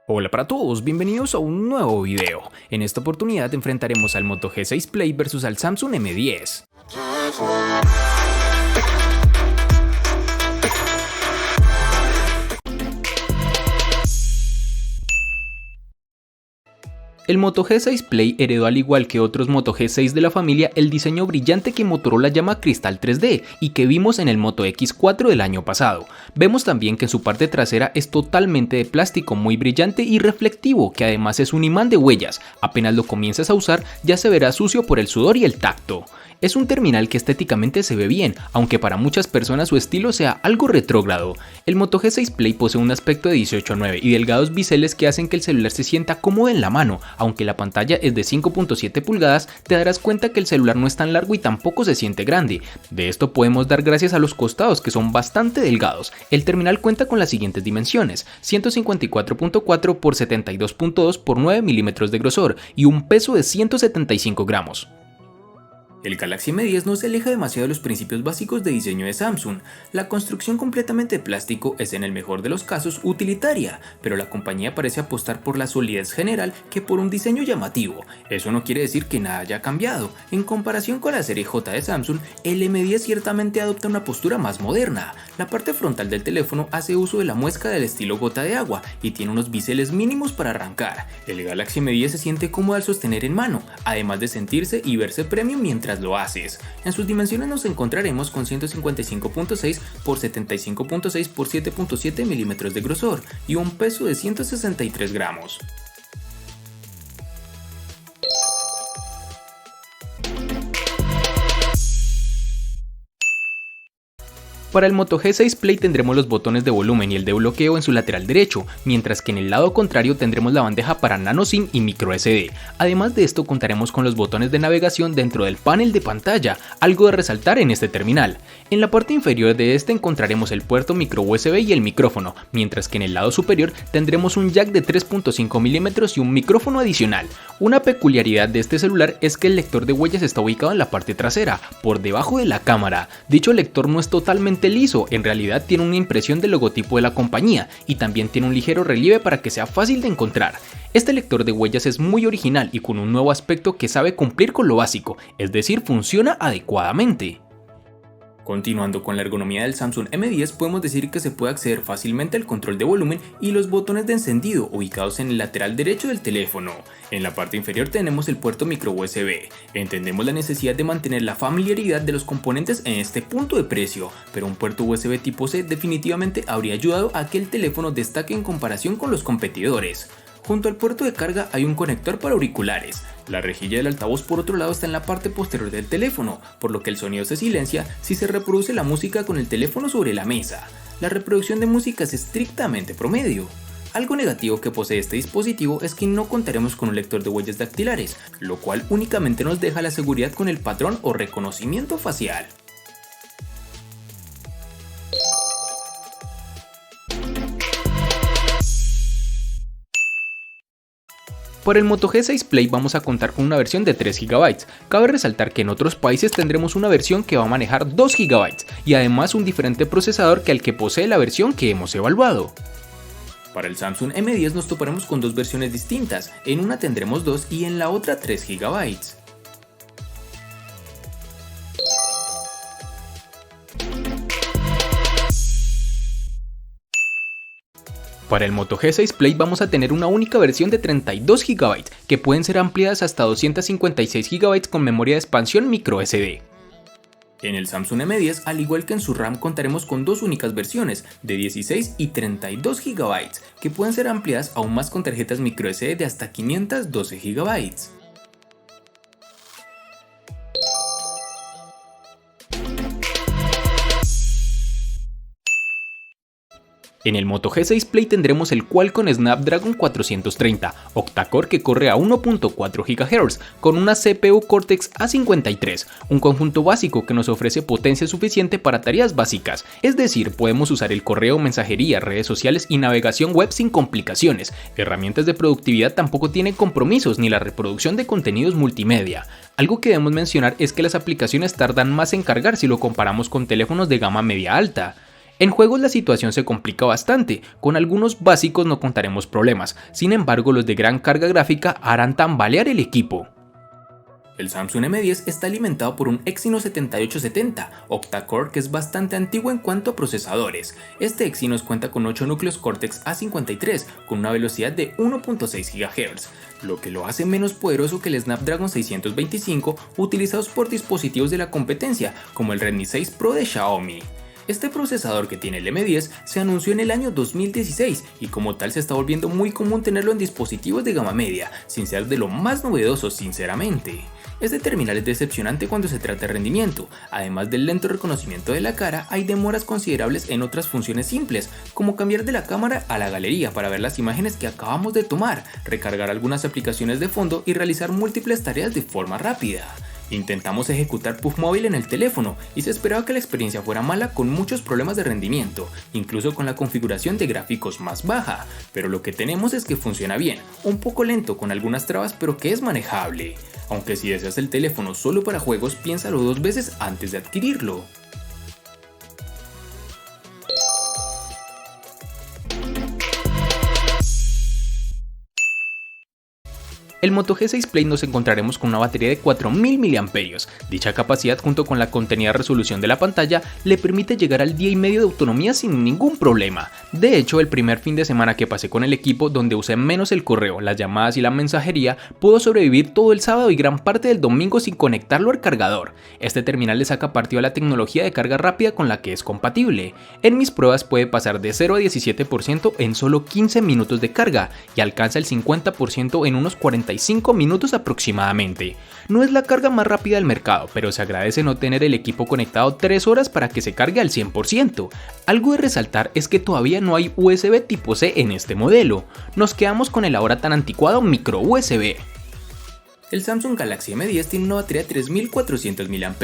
Hola para todos, bienvenidos a un nuevo video. En esta oportunidad enfrentaremos al Moto G6 Play versus al Samsung M10. El Moto G6 Play heredó, al igual que otros Moto G6 de la familia, el diseño brillante que Motorola llama Cristal 3D y que vimos en el Moto X4 del año pasado. Vemos también que en su parte trasera es totalmente de plástico muy brillante y reflectivo, que además es un imán de huellas. Apenas lo comiences a usar ya se verá sucio por el sudor y el tacto. Es un terminal que estéticamente se ve bien, aunque para muchas personas su estilo sea algo retrógrado. El Moto G6 Play posee un aspecto de 18:9 y delgados biseles que hacen que el celular se sienta cómodo en la mano. Aunque la pantalla es de 5.7 pulgadas, te darás cuenta que el celular no es tan largo y tampoco se siente grande. De esto podemos dar gracias a los costados, que son bastante delgados. El terminal cuenta con las siguientes dimensiones: 154.4 x 72.2 x 9 milímetros de grosor y un peso de 175 gramos. El Galaxy M10 no se aleja demasiado de los principios básicos de diseño de Samsung. La construcción completamente de plástico es en el mejor de los casos utilitaria, pero la compañía parece apostar por la solidez general que por un diseño llamativo. Eso no quiere decir que nada haya cambiado. En comparación con la serie J de Samsung, el M10 ciertamente adopta una postura más moderna. La parte frontal del teléfono hace uso de la muesca del estilo gota de agua y tiene unos biseles mínimos para arrancar. El Galaxy M10 se siente cómodo al sostener en mano, además de sentirse y verse premium mientras lo haces. En sus dimensiones nos encontraremos con 155.6 x 75.6 x 7.7 milímetros de grosor y un peso de 163 gramos. Para el Moto G6 Play tendremos los botones de volumen y el de bloqueo en su lateral derecho, mientras que en el lado contrario tendremos la bandeja para nano SIM y micro SD. Además de esto contaremos con los botones de navegación dentro del panel de pantalla, algo de resaltar en este terminal. En la parte inferior de este encontraremos el puerto micro USB y el micrófono, mientras que en el lado superior tendremos un jack de 3.5 milímetros y un micrófono adicional. Una peculiaridad de este celular es que el lector de huellas está ubicado en la parte trasera, por debajo de la cámara. Dicho lector no es totalmente liso, en realidad tiene una impresión del logotipo de la compañía y también tiene un ligero relieve para que sea fácil de encontrar. Este lector de huellas es muy original y con un nuevo aspecto que sabe cumplir con lo básico, es decir, funciona adecuadamente. Continuando con la ergonomía del Samsung M10, podemos decir que se puede acceder fácilmente al control de volumen y los botones de encendido ubicados en el lateral derecho del teléfono. En la parte inferior tenemos el puerto micro USB. Entendemos la necesidad de mantener la familiaridad de los componentes en este punto de precio, pero un puerto USB tipo C definitivamente habría ayudado a que el teléfono destaque en comparación con los competidores. Junto al puerto de carga hay un conector para auriculares. La rejilla del altavoz por otro lado está en la parte posterior del teléfono, por lo que el sonido se silencia si se reproduce la música con el teléfono sobre la mesa. La reproducción de música es estrictamente promedio. Algo negativo que posee este dispositivo es que no contaremos con un lector de huellas dactilares, lo cual únicamente nos deja la seguridad con el patrón o reconocimiento facial. Para el Moto G6 Play vamos a contar con una versión de 3 GB. Cabe resaltar que en otros países tendremos una versión que va a manejar 2 GB y además un diferente procesador que el que posee la versión que hemos evaluado. Para el Samsung M10 nos toparemos con dos versiones distintas, en una tendremos 2 y en la otra 3 GB. Para el Moto G6 Play vamos a tener una única versión de 32 GB, que pueden ser ampliadas hasta 256 GB con memoria de expansión micro SD. En el Samsung M10, al igual que en su RAM, contaremos con dos únicas versiones, de 16 y 32 GB, que pueden ser ampliadas aún más con tarjetas micro SD de hasta 512 GB. En el Moto G6 Play tendremos el Qualcomm Snapdragon 430 octa-core que corre a 1.4 GHz con una CPU Cortex A53, un conjunto básico que nos ofrece potencia suficiente para tareas básicas, es decir, podemos usar el correo, mensajería, redes sociales y navegación web sin complicaciones. Herramientas de productividad tampoco tienen compromisos ni la reproducción de contenidos multimedia. Algo que debemos mencionar es que las aplicaciones tardan más en cargar si lo comparamos con teléfonos de gama media alta. En juegos la situación se complica bastante, con algunos básicos no contaremos problemas, sin embargo los de gran carga gráfica harán tambalear el equipo. El Samsung M10 está alimentado por un Exynos 7870 octa-core que es bastante antiguo en cuanto a procesadores. Este Exynos cuenta con 8 núcleos Cortex A53 con una velocidad de 1.6 GHz, lo que lo hace menos poderoso que el Snapdragon 625 utilizados por dispositivos de la competencia como el Redmi 6 Pro de Xiaomi. Este procesador que tiene el M10 se anunció en el año 2016 y como tal se está volviendo muy común tenerlo en dispositivos de gama media, sin ser de lo más novedoso sinceramente. Este terminal es decepcionante cuando se trata de rendimiento, además del lento reconocimiento de la cara, hay demoras considerables en otras funciones simples, como cambiar de la cámara a la galería para ver las imágenes que acabamos de tomar, recargar algunas aplicaciones de fondo y realizar múltiples tareas de forma rápida. Intentamos ejecutar Puff móvil en el teléfono y se esperaba que la experiencia fuera mala con muchos problemas de rendimiento, incluso con la configuración de gráficos más baja, pero lo que tenemos es que funciona bien, un poco lento con algunas trabas pero que es manejable. Aunque si deseas el teléfono solo para juegos, piénsalo 2 veces antes de adquirirlo. El Moto G6 Play nos encontraremos con una batería de 4000 mAh. Dicha capacidad junto con la contenida resolución de la pantalla le permite llegar al día y medio de autonomía sin ningún problema. De hecho, el primer fin de semana que pasé con el equipo, donde usé menos el correo, las llamadas y la mensajería, pudo sobrevivir todo el sábado y gran parte del domingo sin conectarlo al cargador. Este terminal le saca partido a la tecnología de carga rápida con la que es compatible. En mis pruebas puede pasar de 0 a 17% en solo 15 minutos de carga y alcanza el 50% en unos 45 minutos aproximadamente. No es la carga más rápida del mercado, pero se agradece no tener el equipo conectado 3 horas para que se cargue al 100%. Algo de resaltar es que todavía no hay USB tipo C en este modelo. Nos quedamos con el ahora tan anticuado micro USB. El Samsung Galaxy M10 tiene una batería de 3400 mAh,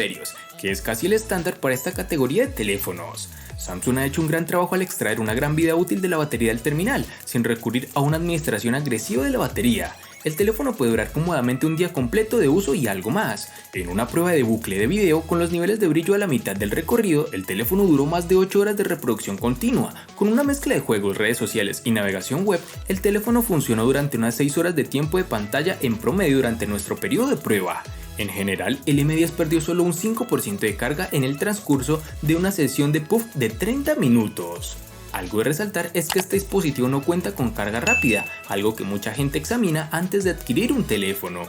que es casi el estándar para esta categoría de teléfonos. Samsung ha hecho un gran trabajo al extraer una gran vida útil de la batería del terminal, sin recurrir a una administración agresiva de la batería. El teléfono puede durar cómodamente un día completo de uso y algo más. En una prueba de bucle de video con los niveles de brillo a la mitad del recorrido, el teléfono duró más de 8 horas de reproducción continua. Con una mezcla de juegos, redes sociales y navegación web, el teléfono funcionó durante unas 6 horas de tiempo de pantalla en promedio durante nuestro periodo de prueba. En general, el M10 perdió solo un 5% de carga en el transcurso de una sesión de puff de 30 minutos. Algo de resaltar es que este dispositivo no cuenta con carga rápida, algo que mucha gente examina antes de adquirir un teléfono.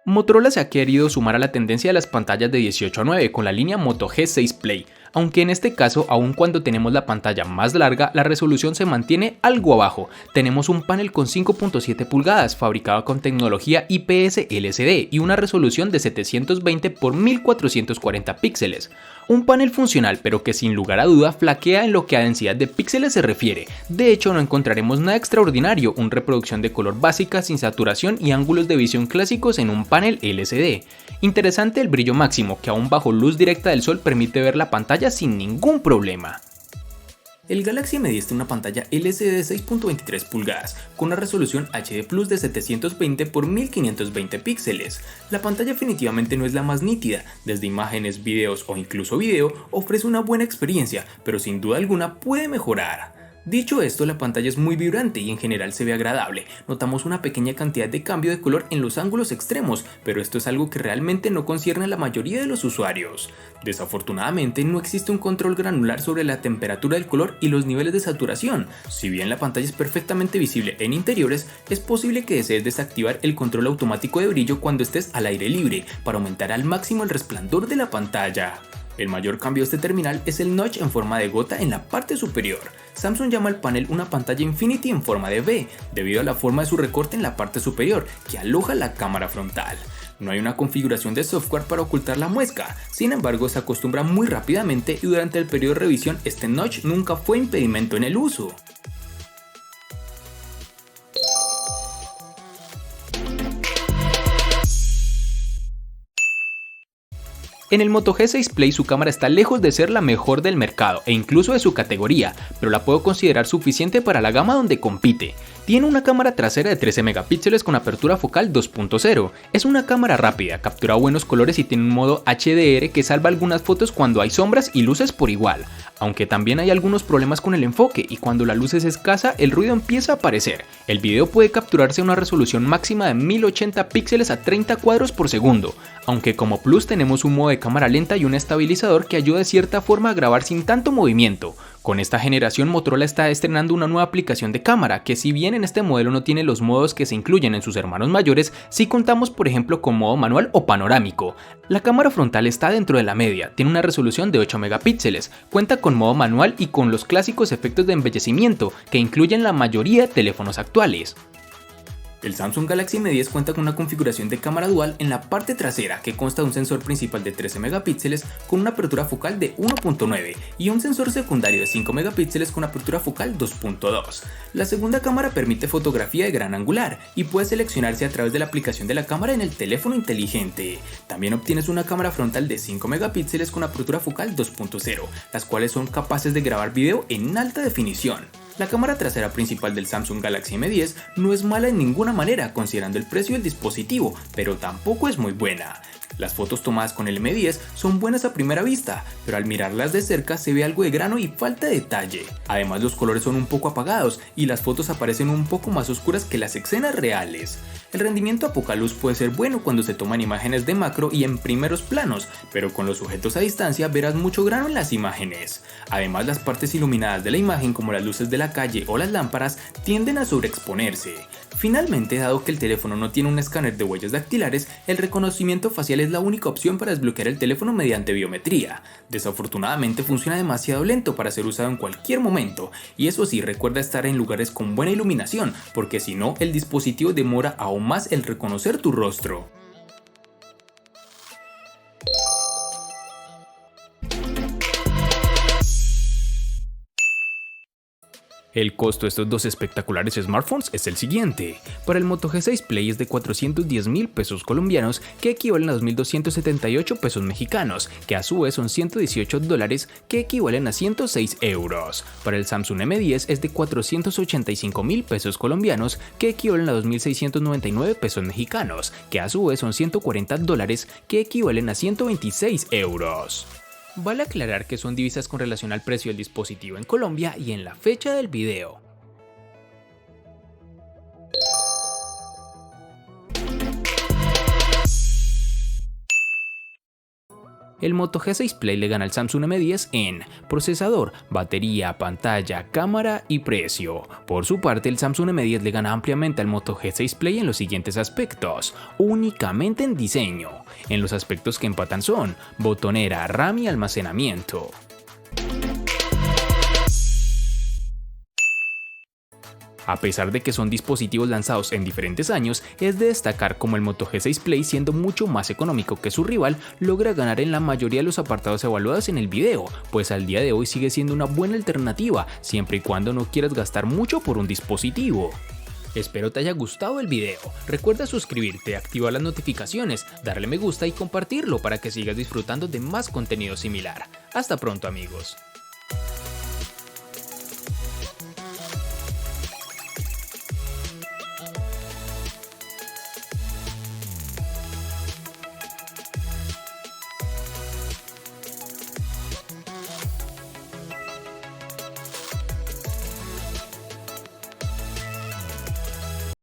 Motorola se ha querido sumar a la tendencia de las pantallas de 18:9 con la línea Moto G6 Play, aunque en este caso, aun cuando tenemos la pantalla más larga, la resolución se mantiene algo abajo. Tenemos un panel con 5.7 pulgadas, fabricado con tecnología IPS LCD y una resolución de 720 x 1440 píxeles. Un panel funcional, pero que sin lugar a duda flaquea en lo que a densidad de píxeles se refiere. De hecho, no encontraremos nada extraordinario, una reproducción de color básica sin saturación y ángulos de visión clásicos en un panel LCD. Interesante el brillo máximo, que aún bajo luz directa del sol permite ver la pantalla sin ningún problema. El Galaxy M10 tiene una pantalla LCD de 6.23 pulgadas, con una resolución HD Plus de 720 x 1520 píxeles. La pantalla definitivamente no es la más nítida, desde imágenes, videos o incluso video, ofrece una buena experiencia, pero sin duda alguna puede mejorar. Dicho esto, la pantalla es muy vibrante y en general se ve agradable. Notamos una pequeña cantidad de cambio de color en los ángulos extremos, pero esto es algo que realmente no concierne a la mayoría de los usuarios. Desafortunadamente, no existe un control granular sobre la temperatura del color y los niveles de saturación. Si bien la pantalla es perfectamente visible en interiores, es posible que desees desactivar el control automático de brillo cuando estés al aire libre para aumentar al máximo el resplandor de la pantalla. El mayor cambio de este terminal es el notch en forma de gota en la parte superior. Samsung llama al panel una pantalla Infinity en forma de V, debido a la forma de su recorte en la parte superior, que aloja la cámara frontal. No hay una configuración de software para ocultar la muesca, sin embargo se acostumbra muy rápidamente y durante el periodo de revisión este notch nunca fue impedimento en el uso. En el Moto G6 Play su cámara está lejos de ser la mejor del mercado e incluso de su categoría, pero la puedo considerar suficiente para la gama donde compite. Tiene una cámara trasera de 13 megapíxeles con apertura focal 2.0. Es una cámara rápida, captura buenos colores y tiene un modo HDR que salva algunas fotos cuando hay sombras y luces por igual. Aunque también hay algunos problemas con el enfoque y cuando la luz es escasa el ruido empieza a aparecer. El video puede capturarse a una resolución máxima de 1080 píxeles a 30 cuadros por segundo, aunque como plus tenemos un modo de cámara lenta y un estabilizador que ayuda de cierta forma a grabar sin tanto movimiento. Con esta generación Motorola está estrenando una nueva aplicación de cámara que, si bien en este modelo no tiene los modos que se incluyen en sus hermanos mayores, sí contamos por ejemplo con modo manual o panorámico. La cámara frontal está dentro de la media, tiene una resolución de 8 megapíxeles, cuenta con modo manual y con los clásicos efectos de embellecimiento que incluyen la mayoría de teléfonos actuales. El Samsung Galaxy M10 cuenta con una configuración de cámara dual en la parte trasera que consta de un sensor principal de 13 megapíxeles con una apertura focal de 1.9 y un sensor secundario de 5 megapíxeles con apertura focal 2.2. La segunda cámara permite fotografía de gran angular y puede seleccionarse a través de la aplicación de la cámara en el teléfono inteligente. También obtienes una cámara frontal de 5 megapíxeles con apertura focal 2.0, las cuales son capaces de grabar video en alta definición. La cámara trasera principal del Samsung Galaxy M10 no es mala en ninguna manera considerando el precio del dispositivo, pero tampoco es muy buena. Las fotos tomadas con el M10 son buenas a primera vista, pero al mirarlas de cerca se ve algo de grano y falta de detalle. Además, los colores son un poco apagados y las fotos aparecen un poco más oscuras que las escenas reales. El rendimiento a poca luz puede ser bueno cuando se toman imágenes de macro y en primeros planos, pero con los sujetos a distancia verás mucho grano en las imágenes. Además, las partes iluminadas de la imagen, como las luces de la calle o las lámparas, tienden a sobreexponerse. Finalmente, dado que el teléfono no tiene un escáner de huellas dactilares, el reconocimiento facial es la única opción para desbloquear el teléfono mediante biometría. Desafortunadamente funciona demasiado lento para ser usado en cualquier momento, y eso sí, recuerda estar en lugares con buena iluminación, porque si no, el dispositivo demora aún más el reconocer tu rostro. El costo de estos dos espectaculares smartphones es el siguiente. Para el Moto G6 Play es de 410.000 pesos colombianos, que equivalen a 2.278 pesos mexicanos, que a su vez son $118, que equivalen a 106 euros. Para el Samsung M10 es de 485.000 pesos colombianos, que equivalen a 2.699 pesos mexicanos, que a su vez son $140, que equivalen a 126 euros. Vale aclarar que son divisas con relación al precio del dispositivo en Colombia y en la fecha del video. El Moto G6 Play le gana al Samsung M10 en procesador, batería, pantalla, cámara y precio. Por su parte, el Samsung M10 le gana ampliamente al Moto G6 Play en los siguientes aspectos, únicamente en diseño. En los aspectos que empatan son botonera, RAM y almacenamiento. A pesar de que son dispositivos lanzados en diferentes años, es de destacar como el Moto G6 Play, siendo mucho más económico que su rival, logra ganar en la mayoría de los apartados evaluados en el video, pues al día de hoy sigue siendo una buena alternativa, siempre y cuando no quieras gastar mucho por un dispositivo. Espero te haya gustado el video, recuerda suscribirte, activar las notificaciones, darle me gusta y compartirlo para que sigas disfrutando de más contenido similar. Hasta pronto amigos.